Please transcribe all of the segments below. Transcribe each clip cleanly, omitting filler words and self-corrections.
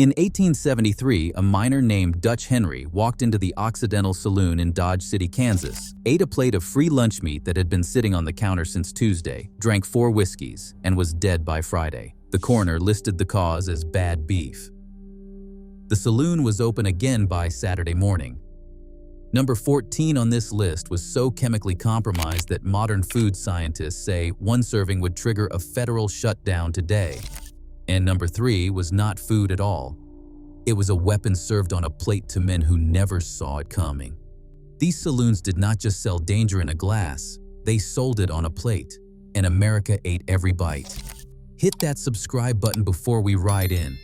In 1873, a miner named Dutch Henry walked into the Occidental Saloon in Dodge City, Kansas, ate a plate of free lunch meat that had been sitting on the counter since Tuesday, drank 4 whiskeys, and was dead by Friday. The coroner listed the cause as bad beef. The saloon was open again by Saturday morning. Number 14 on this list was so chemically compromised that modern food scientists say one serving would trigger a federal shutdown today. And number 3 was not food at all. It was a weapon served on a plate to men who never saw it coming. These saloons did not just sell danger in a glass, they sold it on a plate, and America ate every bite. Hit that subscribe button before we ride in,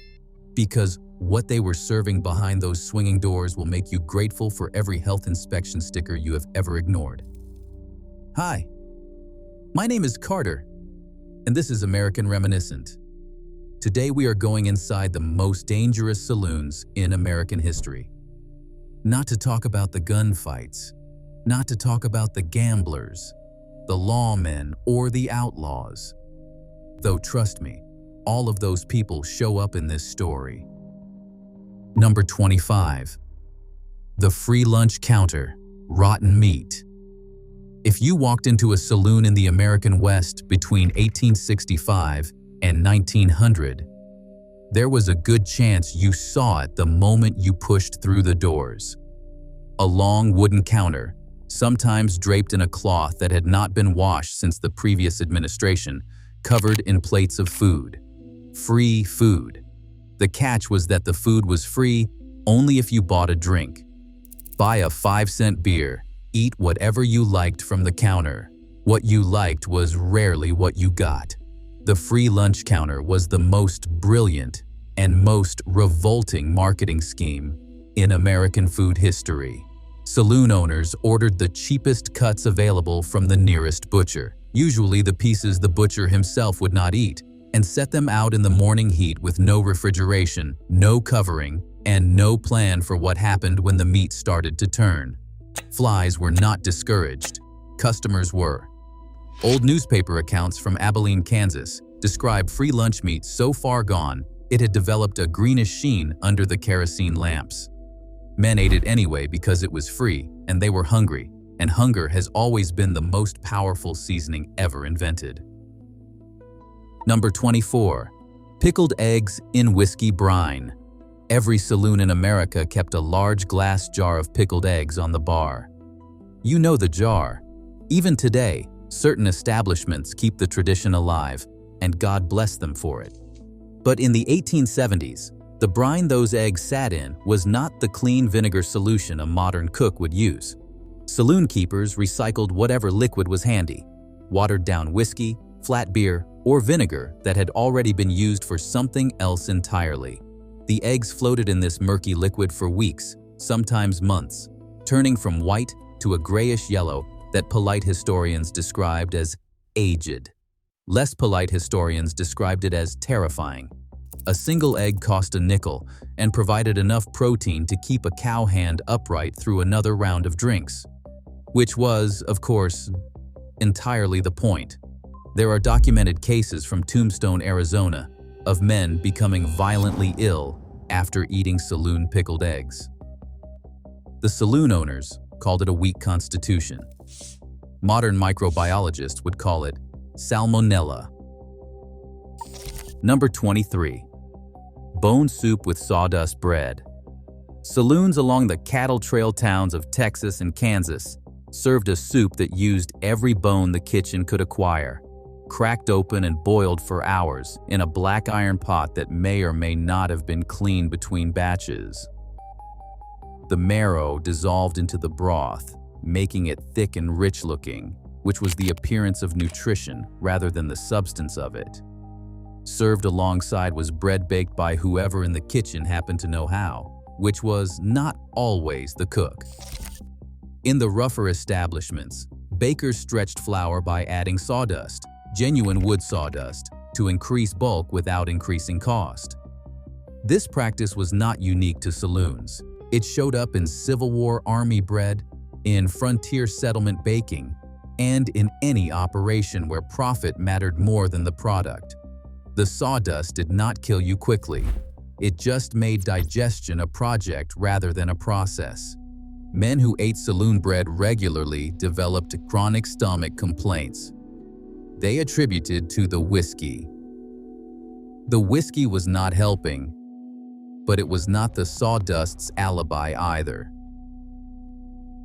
because what they were serving behind those swinging doors will make you grateful for every health inspection sticker you have ever ignored. Hi, my name is Carter, and this is American Reminiscent. Today we are going inside the most dangerous saloons in American history. Not to talk about the gunfights, not to talk about the gamblers, the lawmen, or the outlaws. Though trust me, all of those people show up in this story. Number 25. The free lunch counter, rotten meat. If you walked into a saloon in the American West between 1865 and 1900, there was a good chance you saw it the moment you pushed through the doors. A long wooden counter, sometimes draped in a cloth that had not been washed since the previous administration, covered in plates of food. Free food. The catch was that the food was free only if you bought a drink. Buy a 5-cent beer, eat whatever you liked from the counter. What you liked was rarely what you got. The free lunch counter was the most brilliant and most revolting marketing scheme in American food history. Saloon owners ordered the cheapest cuts available from the nearest butcher, usually the pieces the butcher himself would not eat, and set them out in the morning heat with no refrigeration, no covering, and no plan for what happened when the meat started to turn. Flies were not discouraged. Customers were. Old newspaper accounts from Abilene, Kansas, describe free lunch meat so far gone it had developed a greenish sheen under the kerosene lamps. Men ate it anyway because it was free and they were hungry, and hunger has always been the most powerful seasoning ever invented. Number 24. Pickled eggs in whiskey brine. Every saloon in America kept a large glass jar of pickled eggs on the bar. You know the jar. Even today, certain establishments keep the tradition alive, and God bless them for it. But in the 1870s, the brine those eggs sat in was not the clean vinegar solution a modern cook would use. Saloon keepers recycled whatever liquid was handy, watered down whiskey, flat beer, or vinegar that had already been used for something else entirely. The eggs floated in this murky liquid for weeks, sometimes months, turning from white to a grayish yellow that polite historians described as aged. Less polite historians described it as terrifying. A single egg cost a nickel and provided enough protein to keep a cow hand upright through another round of drinks. Which was, of course, entirely the point. There are documented cases from Tombstone, Arizona, of men becoming violently ill after eating saloon pickled eggs. The saloon owners called it a weak constitution. Modern microbiologists would call it salmonella. Number 23. Bone soup with sawdust bread. Saloons along the cattle trail towns of Texas and Kansas served a soup that used every bone the kitchen could acquire, cracked open and boiled for hours in a black iron pot that may or may not have been cleaned between batches. The marrow dissolved into the broth, making it thick and rich looking, which was the appearance of nutrition rather than the substance of it. Served alongside was bread baked by whoever in the kitchen happened to know how, which was not always the cook. In the rougher establishments, bakers stretched flour by adding sawdust, genuine wood sawdust, to increase bulk without increasing cost. This practice was not unique to saloons. It showed up in Civil War Army bread, in frontier settlement baking, and in any operation where profit mattered more than the product. The sawdust did not kill you quickly. It just made digestion a project rather than a process. Men who ate saloon bread regularly developed chronic stomach complaints. They attributed to the whiskey. The whiskey was not helping, but it was not the sawdust's alibi either.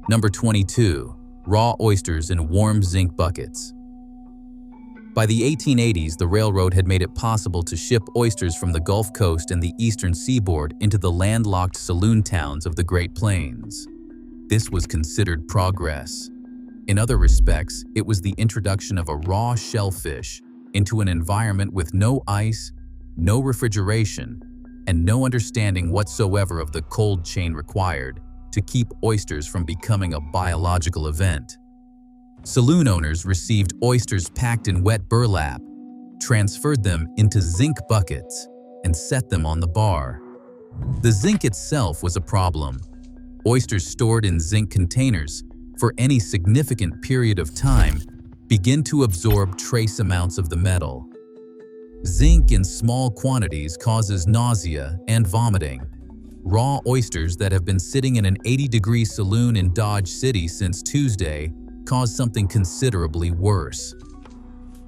Number 22. Raw oysters in warm zinc buckets. By the 1880s, the railroad had made it possible to ship oysters from the Gulf Coast and the eastern seaboard into the landlocked saloon towns of the Great Plains. This was considered progress. In other respects, it was the introduction of a raw shellfish into an environment with no ice, no refrigeration, and no understanding whatsoever of the cold chain required to keep oysters from becoming a biological event. Saloon owners received oysters packed in wet burlap, transferred them into zinc buckets, and set them on the bar. The zinc itself was a problem. Oysters stored in zinc containers for any significant period of time begin to absorb trace amounts of the metal. Zinc in small quantities causes nausea and vomiting. Raw oysters that have been sitting in an 80-degree saloon in Dodge City since Tuesday caused something considerably worse.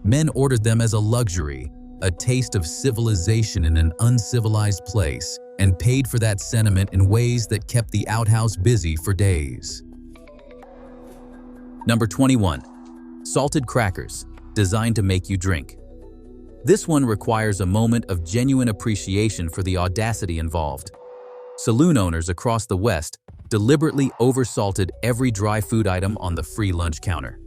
Men ordered them as a luxury, a taste of civilization in an uncivilized place, and paid for that sentiment in ways that kept the outhouse busy for days. Number 21. Salted crackers, designed to make you drink. This one requires a moment of genuine appreciation for the audacity involved. Saloon owners across the West deliberately oversalted every dry food item on the free lunch counter.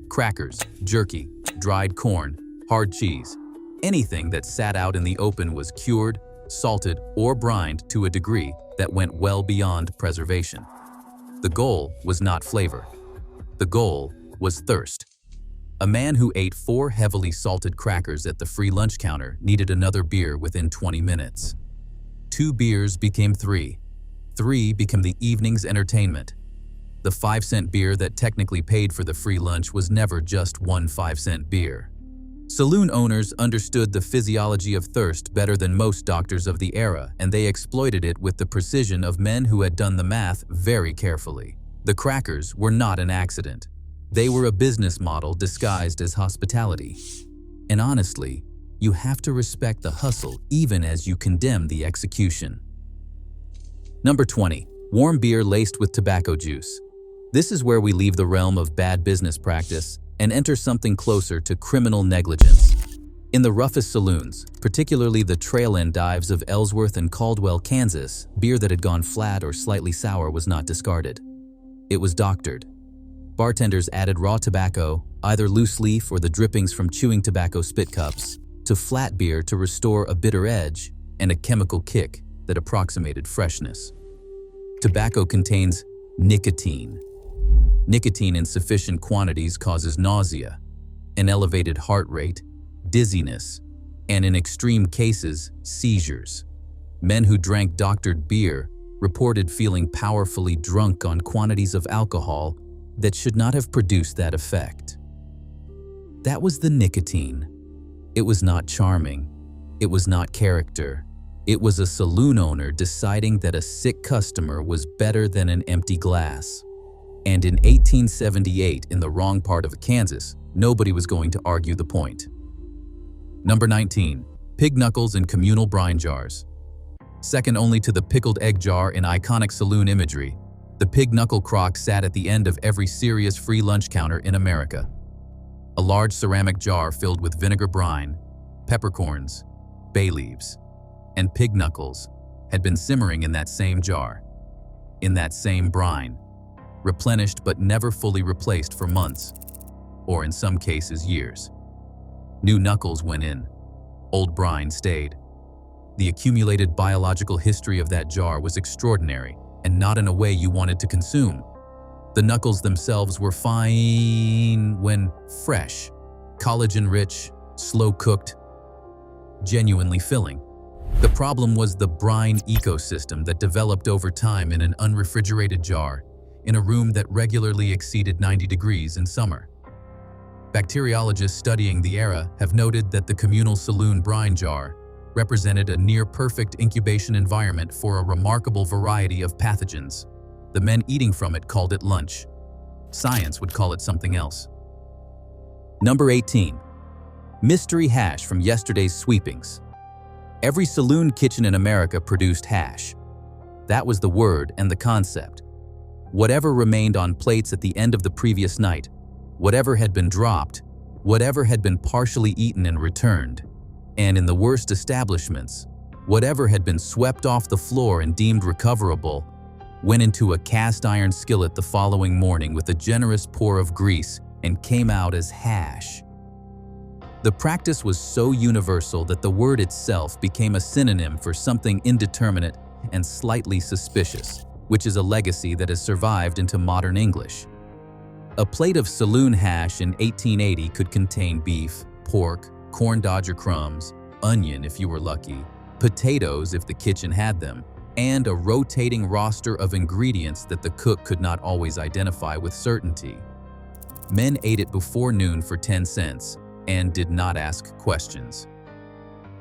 Crackers, jerky, dried corn, hard cheese, anything that sat out in the open was cured, salted, or brined to a degree that went well beyond preservation. The goal was not flavor. The goal was thirst. A man who ate 4 heavily salted crackers at the free lunch counter needed another beer within 20 minutes. 2 beers became 3. 3 became the evening's entertainment. The 5-cent beer that technically paid for the free lunch was never just one 5-cent beer. Saloon owners understood the physiology of thirst better than most doctors of the era, and they exploited it with the precision of men who had done the math very carefully. The crackers were not an accident. They were a business model disguised as hospitality. And honestly, you have to respect the hustle even as you condemn the execution. Number 20. Warm beer laced with tobacco juice. This is where we leave the realm of bad business practice and enter something closer to criminal negligence. In the roughest saloons, particularly the trail-end dives of Ellsworth and Caldwell, Kansas, beer that had gone flat or slightly sour was not discarded. It was doctored. Bartenders added raw tobacco, either loose leaf or the drippings from chewing tobacco spit cups, to flat beer to restore a bitter edge and a chemical kick that approximated freshness. Tobacco contains nicotine. Nicotine in sufficient quantities causes nausea, an elevated heart rate, dizziness, and in extreme cases, seizures. Men who drank doctored beer reported feeling powerfully drunk on quantities of alcohol that should not have produced that effect. That was the nicotine. It was not charming. It was not character. It was a saloon owner deciding that a sick customer was better than an empty glass. And in 1878, in the wrong part of Kansas, nobody was going to argue the point. Number 19. Pig knuckles in communal brine jars. Second only to the pickled egg jar in iconic saloon imagery, the pig knuckle crock sat at the end of every serious free lunch counter in America. A large ceramic jar filled with vinegar brine, peppercorns, bay leaves, and pig knuckles had been simmering in that same jar, in that same brine, replenished but never fully replaced for months, or in some cases years. New knuckles went in, old brine stayed. The accumulated biological history of that jar was extraordinary, and not in a way you wanted to consume. The knuckles themselves were fine when fresh, collagen-rich, slow-cooked, genuinely filling. The problem was the brine ecosystem that developed over time in an unrefrigerated jar in a room that regularly exceeded 90 degrees in summer. Bacteriologists studying the era have noted that the communal saloon brine jar represented a near-perfect incubation environment for a remarkable variety of pathogens. The men eating from it called it lunch. Science would call it something else. Number 18. Mystery hash from yesterday's sweepings. Every saloon kitchen in America produced hash. That was the word and the concept. Whatever remained on plates at the end of the previous night, whatever had been dropped, whatever had been partially eaten and returned, and in the worst establishments, whatever had been swept off the floor and deemed recoverable, went into a cast iron skillet the following morning with a generous pour of grease and came out as hash. The practice was so universal that the word itself became a synonym for something indeterminate and slightly suspicious, which is a legacy that has survived into modern English. A plate of saloon hash in 1880 could contain beef, pork, corn dodger crumbs, onion if you were lucky, potatoes if the kitchen had them, and a rotating roster of ingredients that the cook could not always identify with certainty. Men ate it before noon for 10 cents and did not ask questions.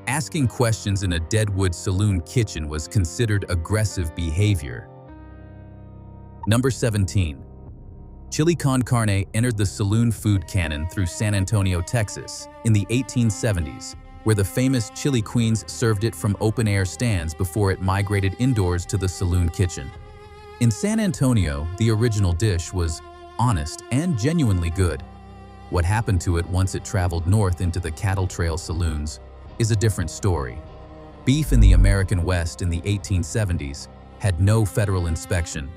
Asking questions in a Deadwood saloon kitchen was considered aggressive behavior. Number 17. Chili con carne entered the saloon food canon through San Antonio, Texas, in the 1870s, where the famous chili queens served it from open-air stands before it migrated indoors to the saloon kitchen. In San Antonio, the original dish was honest and genuinely good. What happened to it once it traveled north into the cattle trail saloons is a different story. Beef in the American West in the 1870s had no federal inspection,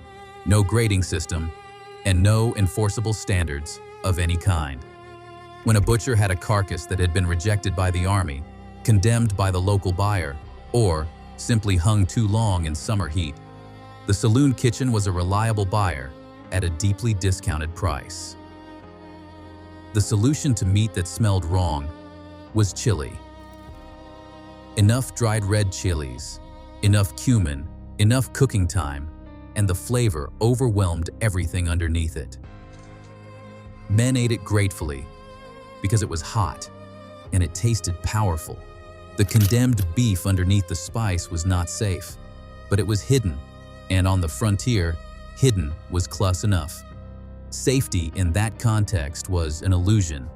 no grading system, and no enforceable standards of any kind. When a butcher had a carcass that had been rejected by the army, condemned by the local buyer, or simply hung too long in summer heat, the saloon kitchen was a reliable buyer at a deeply discounted price. The solution to meat that smelled wrong was chili. Enough dried red chilies, enough cumin, enough cooking time, and the flavor overwhelmed everything underneath it. Men ate it gratefully because it was hot and it tasted powerful. The condemned beef underneath the spice was not safe, but it was hidden, and on the frontier, hidden was close enough. Safety in that context was an illusion.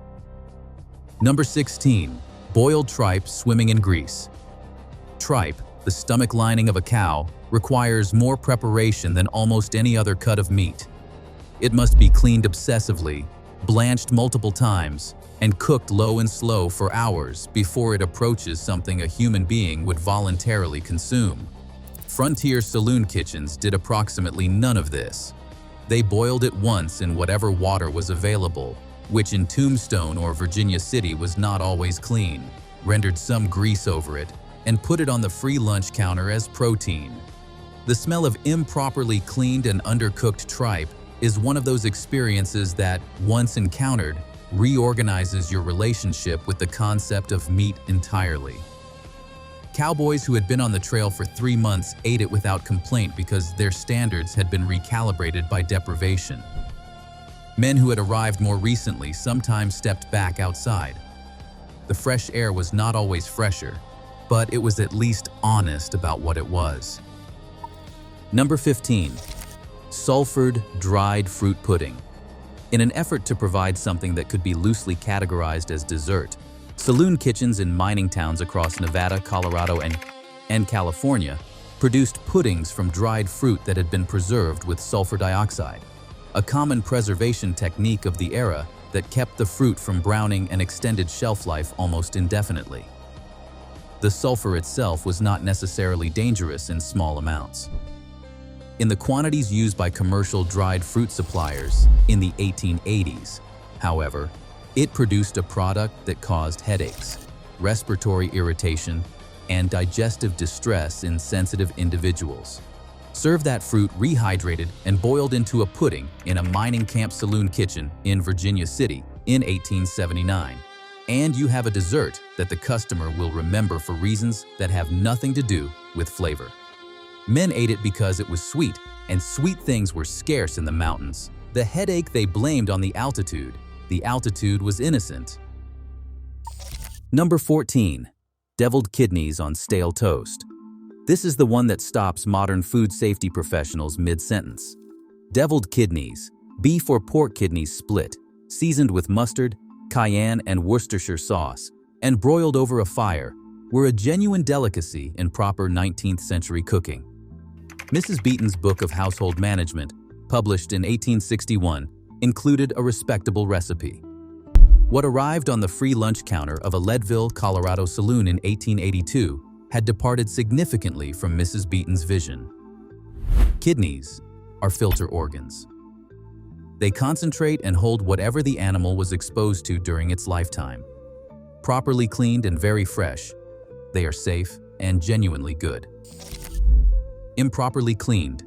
Number 16. Boiled tripe swimming in grease. Tripe, the stomach lining of a cow, requires more preparation than almost any other cut of meat. It must be cleaned obsessively, blanched multiple times, and cooked low and slow for hours before it approaches something a human being would voluntarily consume. Frontier saloon kitchens did approximately none of this. They boiled it once in whatever water was available, which in Tombstone or Virginia City was not always clean, rendered some grease over it, and put it on the free lunch counter as protein. The smell of improperly cleaned and undercooked tripe is one of those experiences that, once encountered, reorganizes your relationship with the concept of meat entirely. Cowboys who had been on the trail for 3 months ate it without complaint because their standards had been recalibrated by deprivation. Men who had arrived more recently sometimes stepped back outside. The fresh air was not always fresher, but it was at least honest about what it was. Number 15. Sulfured dried fruit pudding. In an effort to provide something that could be loosely categorized as dessert, saloon kitchens in mining towns across Nevada, Colorado, and California produced puddings from dried fruit that had been preserved with sulfur dioxide, a common preservation technique of the era that kept the fruit from browning and extended shelf life almost indefinitely. The sulfur itself was not necessarily dangerous in small amounts. In the quantities used by commercial dried fruit suppliers in the 1880s, however, it produced a product that caused headaches, respiratory irritation, and digestive distress in sensitive individuals. Serve that fruit rehydrated and boiled into a pudding in a mining camp saloon kitchen in Virginia City in 1879, and you have a dessert that the customer will remember for reasons that have nothing to do with flavor. Men ate it because it was sweet, and sweet things were scarce in the mountains. The headache they blamed on the altitude. The altitude was innocent. Number 14. Deviled kidneys on stale toast. This is the one that stops modern food safety professionals mid-sentence. Deviled kidneys, beef or pork kidneys split, seasoned with mustard, cayenne and Worcestershire sauce, and broiled over a fire, were a genuine delicacy in proper 19th century cooking. Mrs. Beeton's Book of Household Management, published in 1861, included a respectable recipe. What arrived on the free lunch counter of a Leadville, Colorado saloon in 1882 had departed significantly from Mrs. Beeton's vision. Kidneys are filter organs. They concentrate and hold whatever the animal was exposed to during its lifetime. Properly cleaned and very fresh, they are safe and genuinely good. Improperly cleaned,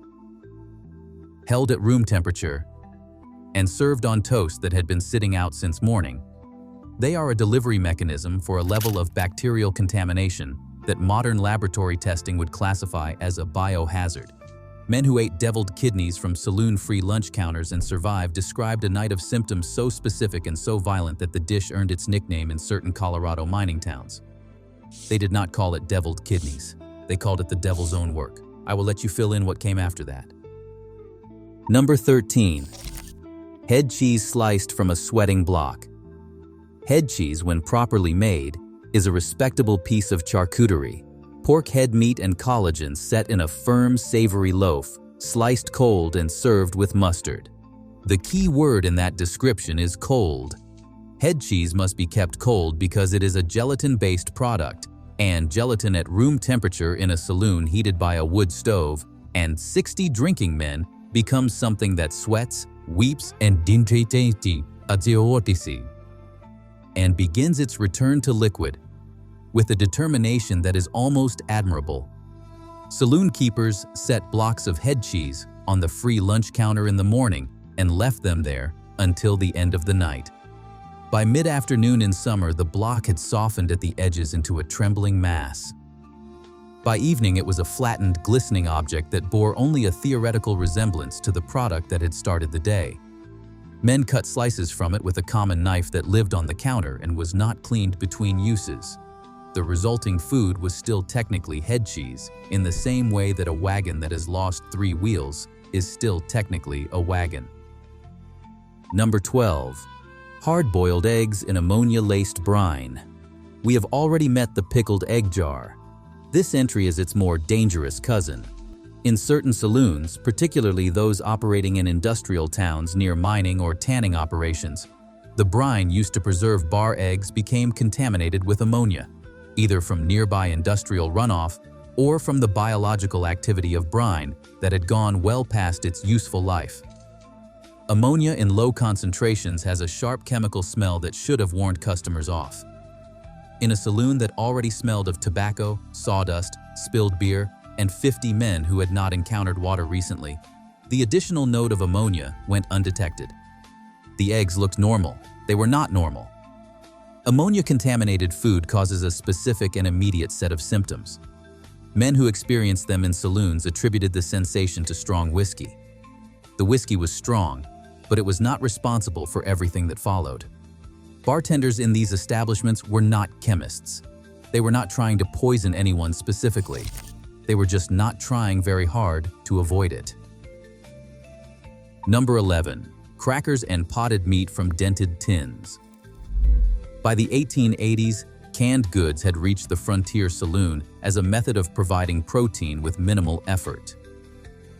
held at room temperature, and served on toast that had been sitting out since morning, they are a delivery mechanism for a level of bacterial contamination that modern laboratory testing would classify as a biohazard. Men who ate deviled kidneys from saloon-free lunch counters and survived described a night of symptoms so specific and so violent that the dish earned its nickname in certain Colorado mining towns. They did not call it deviled kidneys. They called it the devil's own work. I will let you fill in what came after that. Number 13. Head cheese sliced from a sweating block. Head cheese, when properly made, is a respectable piece of charcuterie. Pork head meat and collagen set in a firm, savory loaf, sliced cold and served with mustard. The key word in that description is cold. Head cheese must be kept cold because it is a gelatin-based product, and gelatin at room temperature in a saloon heated by a wood stove and 60 drinking men becomes something that sweats, weeps, and and begins its return to liquid with a determination that is almost admirable. Saloon keepers set blocks of head cheese on the free lunch counter in the morning and left them there until the end of the night. By mid-afternoon in summer, the block had softened at the edges into a trembling mass. By evening, it was a flattened, glistening object that bore only a theoretical resemblance to the product that had started the day. Men cut slices from it with a common knife that lived on the counter and was not cleaned between uses. The resulting food was still technically head cheese, in the same way that a wagon that has lost 3 wheels is still technically a wagon. Number 12. Hard-boiled eggs in ammonia-laced brine. We have already met the pickled egg jar. This entry is its more dangerous cousin. In certain saloons, particularly those operating in industrial towns near mining or tanning operations, the brine used to preserve bar eggs became contaminated with ammonia, either from nearby industrial runoff or from the biological activity of brine that had gone well past its useful life. Ammonia in low concentrations has a sharp chemical smell that should have warned customers off. In a saloon that already smelled of tobacco, sawdust, spilled beer, and 50 men who had not encountered water recently, the additional note of ammonia went undetected. The eggs looked normal. They were not normal. Ammonia-contaminated food causes a specific and immediate set of symptoms. Men who experienced them in saloons attributed the sensation to strong whiskey. The whiskey was strong, but it was not responsible for everything that followed. Bartenders in these establishments were not chemists. They were not trying to poison anyone specifically. They were just not trying very hard to avoid it. Number 11. Crackers and potted meat from dented tins. By the 1880s, canned goods had reached the frontier saloon as a method of providing protein with minimal effort.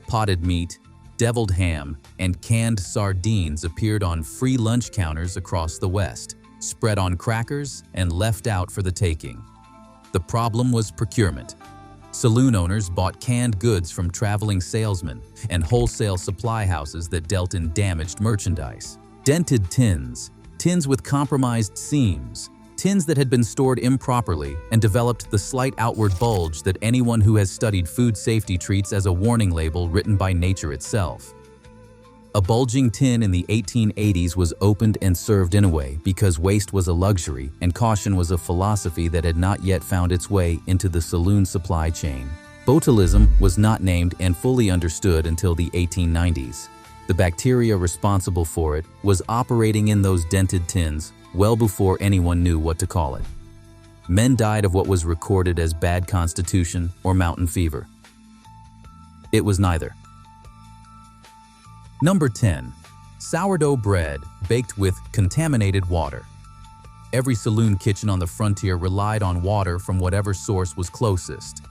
Potted meat, deviled ham, and canned sardines appeared on free lunch counters across the West, spread on crackers and left out for the taking. The problem was procurement. Saloon owners bought canned goods from traveling salesmen and wholesale supply houses that dealt in damaged merchandise. Dented tins, tins with compromised seams, tins that had been stored improperly and developed the slight outward bulge that anyone who has studied food safety treats as a warning label written by nature itself. A bulging tin in the 1880s was opened and served in a way because waste was a luxury and caution was a philosophy that had not yet found its way into the saloon supply chain. Botulism was not named and fully understood until the 1890s. The bacteria responsible for it was operating in those dented tins well before anyone knew what to call it. Men died of what was recorded as bad constitution or mountain fever. It was neither. Number 10. Sourdough bread baked with contaminated water. Every saloon kitchen on the frontier relied on water from whatever source was closest.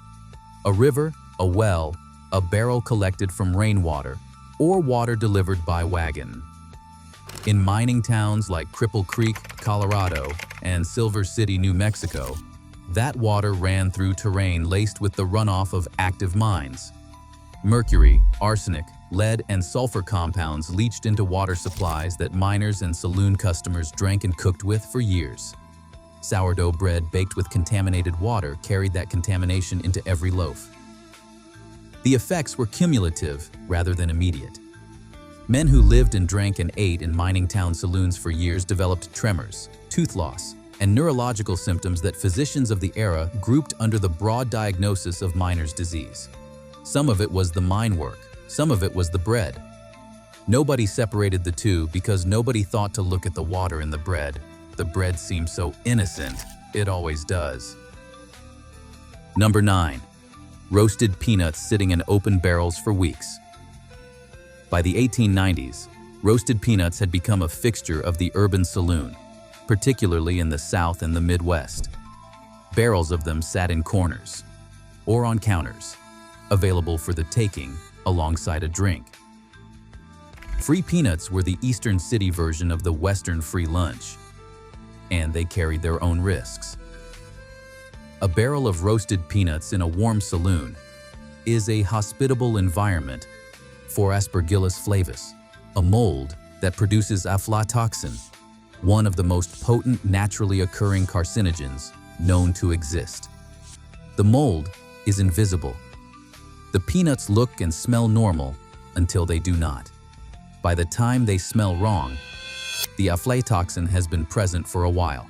A river, a well, a barrel collected from rainwater, or water delivered by wagon. In mining towns like Cripple Creek, Colorado, and Silver City, New Mexico, that water ran through terrain laced with the runoff of active mines. Mercury, arsenic, lead, and sulfur compounds leached into water supplies that miners and saloon customers drank and cooked with for years. Sourdough bread baked with contaminated water carried that contamination into every loaf. The effects were cumulative rather than immediate. Men who lived and drank and ate in mining town saloons for years developed tremors, tooth loss, and neurological symptoms that physicians of the era grouped under the broad diagnosis of miner's disease. Some of it was the mine work, some of it was the bread. Nobody separated the two because nobody thought to look at the water in the bread. The bread seemed so innocent, it always does. Number 9. Roasted peanuts sitting in open barrels for weeks. By the 1890s, roasted peanuts had become a fixture of the urban saloon, particularly in the South and the Midwest. Barrels of them sat in corners or on counters, available for the taking alongside a drink. Free peanuts were the Eastern City version of the Western free lunch, and they carried their own risks. A barrel of roasted peanuts in a warm saloon is a hospitable environment for Aspergillus flavus, a mold that produces aflatoxin, one of the most potent naturally occurring carcinogens known to exist. The mold is invisible. The peanuts look and smell normal until they do not. By the time they smell wrong, the aflatoxin has been present for a while.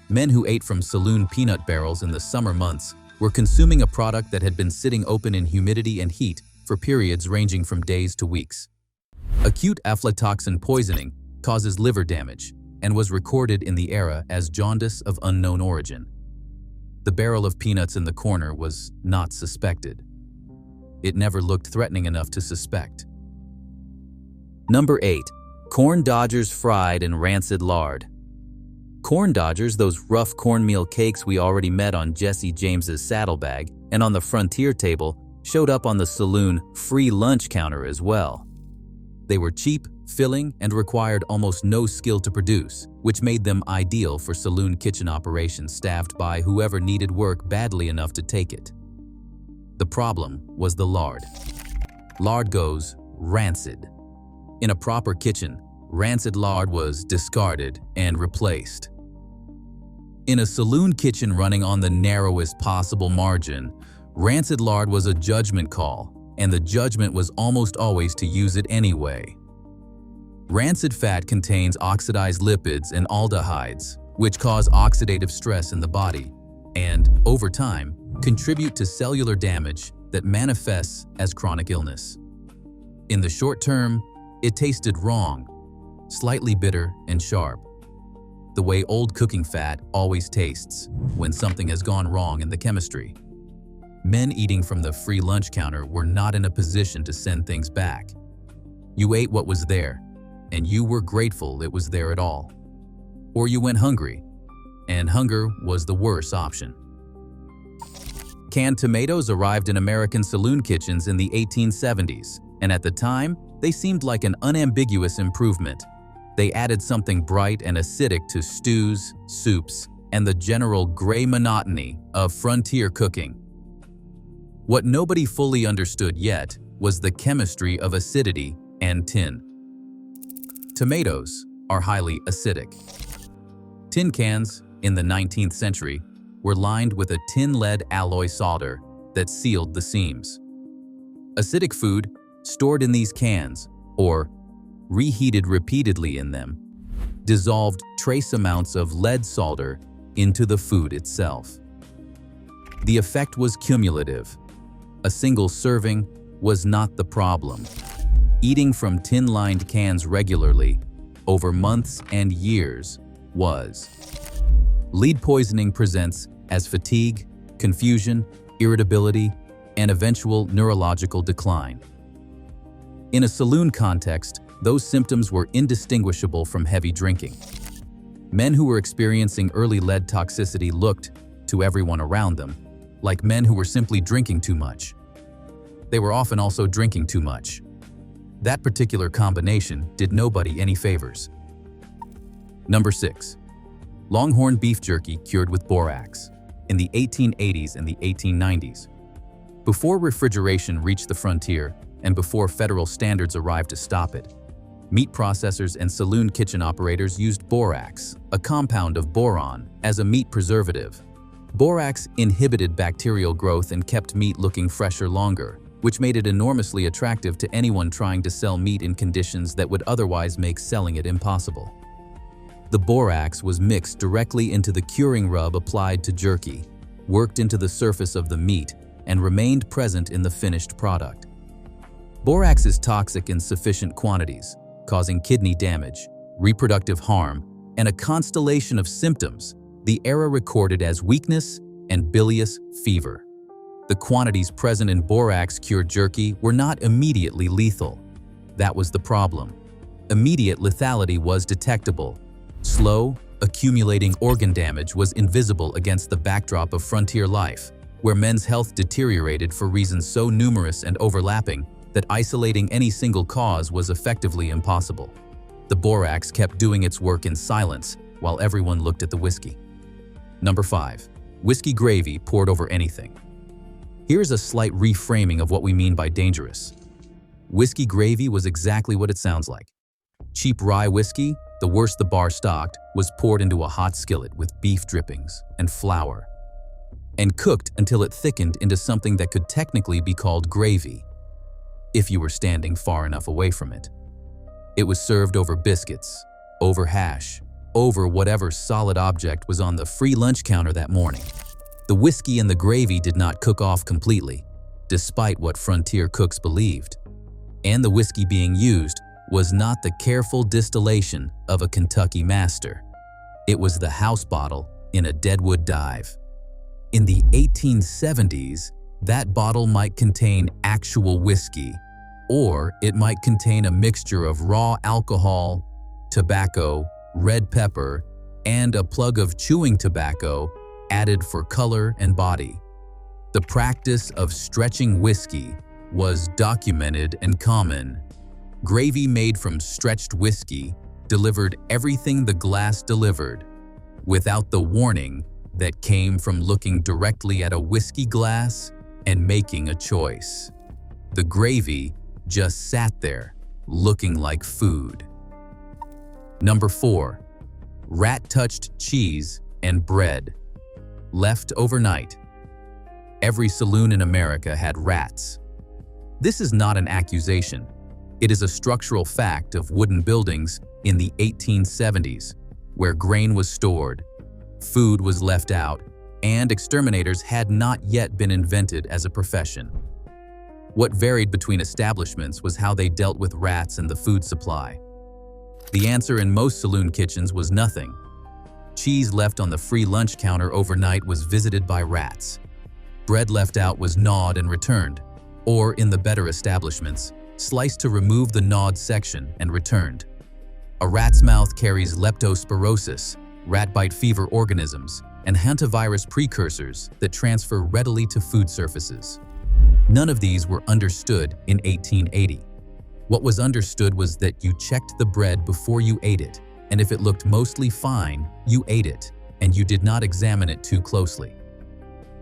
Men who ate from saloon peanut barrels in the summer months were consuming a product that had been sitting open in humidity and heat for periods ranging from days to weeks. Acute aflatoxin poisoning causes liver damage and was recorded in the era as jaundice of unknown origin. The barrel of peanuts in the corner was not suspected. It never looked threatening enough to suspect. Number 8. Corn dodgers fried in rancid lard. Corn dodgers, those rough cornmeal cakes we already met on Jesse James's saddlebag and on the frontier table, showed up on the saloon free lunch counter as well. They were cheap, filling, and required almost no skill to produce, which made them ideal for saloon kitchen operations staffed by whoever needed work badly enough to take it. The problem was the lard. Lard goes rancid. In a proper kitchen, rancid lard was discarded and replaced. In a saloon kitchen running on the narrowest possible margin, rancid lard was a judgment call, and the judgment was almost always to use it anyway. Rancid fat contains oxidized lipids and aldehydes, which cause oxidative stress in the body and, over time, contribute to cellular damage that manifests as chronic illness. In the short term, it tasted wrong, slightly bitter and sharp, the way old cooking fat always tastes when something has gone wrong in the chemistry. Men eating from the free lunch counter were not in a position to send things back. You ate what was there, and you were grateful it was there at all. Or you went hungry, and hunger was the worst option. Canned tomatoes arrived in American saloon kitchens in the 1870s, and at the time, they seemed like an unambiguous improvement. They added something bright and acidic to stews, soups, and the general gray monotony of frontier cooking. What nobody fully understood yet was the chemistry of acidity and tin. Tomatoes are highly acidic. Tin cans, in the 19th century, were lined with a tin-lead alloy solder that sealed the seams. Acidic food stored in these cans, or reheated repeatedly in them, dissolved trace amounts of lead solder into the food itself. The effect was cumulative. A single serving was not the problem. Eating from tin-lined cans regularly, over months and years, was. Lead poisoning presents as fatigue, confusion, irritability, and eventual neurological decline. In a saloon context, those symptoms were indistinguishable from heavy drinking. Men who were experiencing early lead toxicity looked, to everyone around them, like men who were simply drinking too much. They were often also drinking too much. That particular combination did nobody any favors. Number 6. Longhorn beef jerky cured with borax. In the 1880s and the 1890s. Before refrigeration reached the frontier and before federal standards arrived to stop it, meat processors and saloon kitchen operators used borax, a compound of boron, as a meat preservative. Borax inhibited bacterial growth and kept meat looking fresher longer, which made it enormously attractive to anyone trying to sell meat in conditions that would otherwise make selling it impossible. The borax was mixed directly into the curing rub applied to jerky, worked into the surface of the meat, and remained present in the finished product. Borax is toxic in sufficient quantities, causing kidney damage, reproductive harm, and a constellation of symptoms, the era recorded as weakness and bilious fever. The quantities present in borax-cured jerky were not immediately lethal. That was the problem. Immediate lethality was detectable. Slow, accumulating organ damage was invisible against the backdrop of frontier life, where men's health deteriorated for reasons so numerous and overlapping that isolating any single cause was effectively impossible. The borax kept doing its work in silence while everyone looked at the whiskey. Number 5. Whiskey gravy poured over anything. Here's a slight reframing of what we mean by dangerous. Whiskey gravy was exactly what it sounds like. Cheap rye whiskey, the worst the bar stocked, was poured into a hot skillet with beef drippings and flour, and cooked until it thickened into something that could technically be called gravy, if you were standing far enough away from it. It was served over biscuits, over hash, over whatever solid object was on the free lunch counter that morning. The whiskey and the gravy did not cook off completely, despite what frontier cooks believed. And the whiskey being used was not the careful distillation of a Kentucky master. It was the house bottle in a deadwood dive. In the 1870s, that bottle might contain actual whiskey, or it might contain a mixture of raw alcohol, tobacco, red pepper, and a plug of chewing tobacco added for color and body. The practice of stretching whiskey was documented and common. Gravy made from stretched whiskey delivered everything the glass delivered, without the warning that came from looking directly at a whiskey glass and making a choice. The gravy just sat there, looking like food. Number 4. Rat-touched cheese and bread. Left overnight. Every saloon in America had rats. This is not an accusation. It is a structural fact of wooden buildings in the 1870s, where grain was stored, food was left out, and exterminators had not yet been invented as a profession. What varied between establishments was how they dealt with rats and the food supply. The answer in most saloon kitchens was nothing. Cheese left on the free lunch counter overnight was visited by rats. Bread left out was gnawed and returned, or in the better establishments, sliced to remove the gnawed section and returned. A rat's mouth carries leptospirosis, rat bite fever organisms, and hantavirus precursors that transfer readily to food surfaces. None of these were understood in 1880. What was understood was that you checked the bread before you ate it, and if it looked mostly fine, you ate it, and you did not examine it too closely.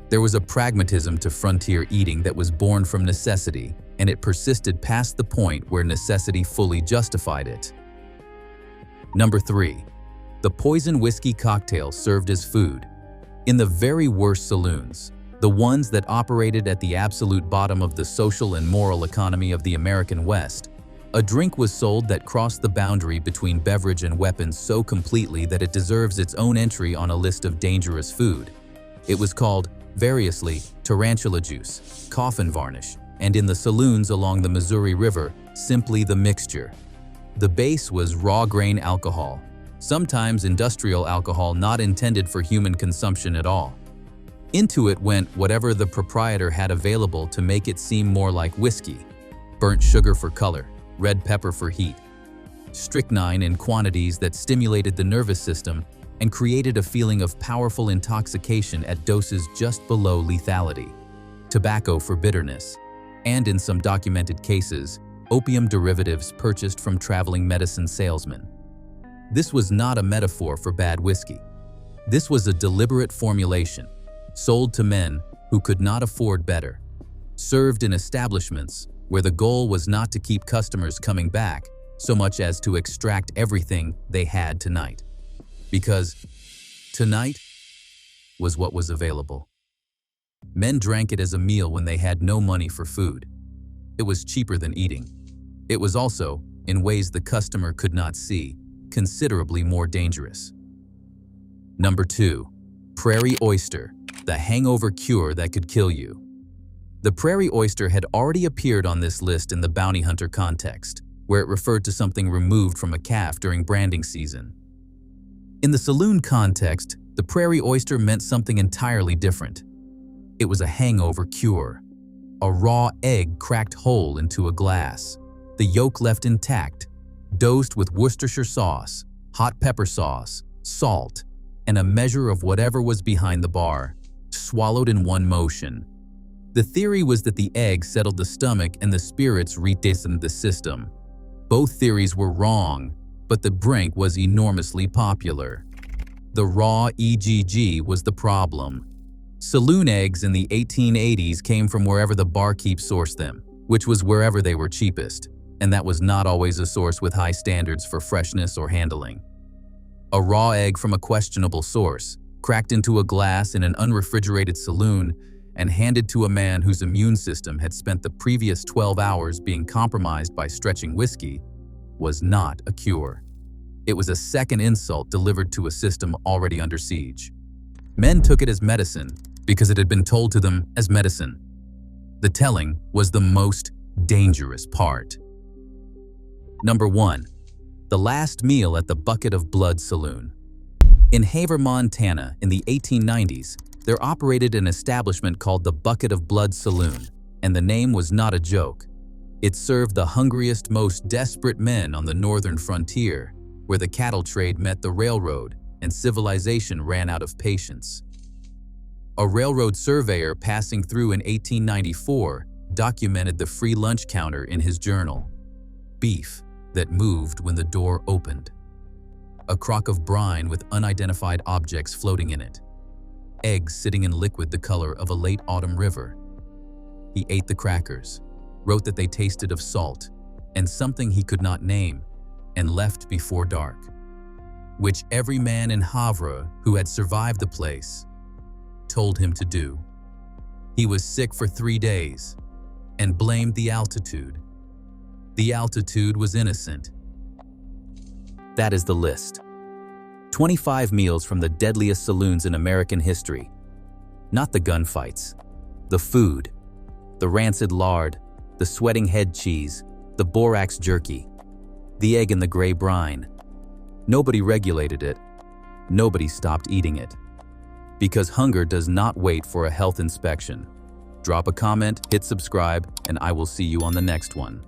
There was a pragmatism to frontier eating that was born from necessity, and it persisted past the point where necessity fully justified it. Number 3. The poison whiskey cocktail served as food. In the very worst saloons, the ones that operated at the absolute bottom of the social and moral economy of the American West, a drink was sold that crossed the boundary between beverage and weapons so completely that it deserves its own entry on a list of dangerous food. It was called, variously, tarantula juice, coffin varnish, and in the saloons along the Missouri River, simply the mixture. The base was raw grain alcohol, sometimes industrial alcohol not intended for human consumption at all. Into it went whatever the proprietor had available to make it seem more like whiskey: burnt sugar for color, red pepper for heat, strychnine in quantities that stimulated the nervous system and created a feeling of powerful intoxication at doses just below lethality, tobacco for bitterness, and in some documented cases, opium derivatives purchased from traveling medicine salesmen. This was not a metaphor for bad whiskey. This was a deliberate formulation, sold to men who could not afford better, served in establishments where the goal was not to keep customers coming back so much as to extract everything they had tonight. Because tonight was what was available. Men drank it as a meal when they had no money for food. It was cheaper than eating. It was also, in ways the customer could not see, considerably more dangerous. Number 2. Prairie oyster, the hangover cure that could kill you. The prairie oyster had already appeared on this list in the bounty hunter context, where it referred to something removed from a calf during branding season. In the saloon context, the prairie oyster meant something entirely different. It was a hangover cure. A raw egg cracked whole into a glass, the yolk left intact, dosed with Worcestershire sauce, hot pepper sauce, salt, and a measure of whatever was behind the bar, swallowed in one motion. The theory was that the egg settled the stomach and the spirits retastened the system. Both theories were wrong, but the drink was enormously popular. The raw EGG was the problem. Saloon eggs in the 1880s came from wherever the barkeep sourced them, which was wherever they were cheapest, and that was not always a source with high standards for freshness or handling. A raw egg from a questionable source, cracked into a glass in an unrefrigerated saloon, and handed to a man whose immune system had spent the previous 12 hours being compromised by stretching whiskey, was not a cure. It was a second insult delivered to a system already under siege. Men took it as medicine because it had been told to them as medicine. The telling was the most dangerous part. Number 1. The last meal at the Bucket of Blood Saloon. In Havre, Montana, in the 1890s, there operated an establishment called the Bucket of Blood Saloon, and the name was not a joke. It served the hungriest, most desperate men on the northern frontier, where the cattle trade met the railroad and civilization ran out of patience. A railroad surveyor passing through in 1894 documented the free lunch counter in his journal. Beef that moved when the door opened. A crock of brine with unidentified objects floating in it. Eggs sitting in liquid the color of a late autumn river. He ate the crackers, wrote that they tasted of salt and something he could not name, and left before dark, which every man in Havre who had survived the place told him to do. He was sick for 3 days and blamed the altitude. The altitude was innocent. That is the list. 25 meals from the deadliest saloons in American history. Not the gunfights, the food, the rancid lard, the sweating head cheese, the borax jerky, the egg in the gray brine. Nobody regulated it. Nobody stopped eating it. Because hunger does not wait for a health inspection. Drop a comment, hit subscribe, and I will see you on the next one.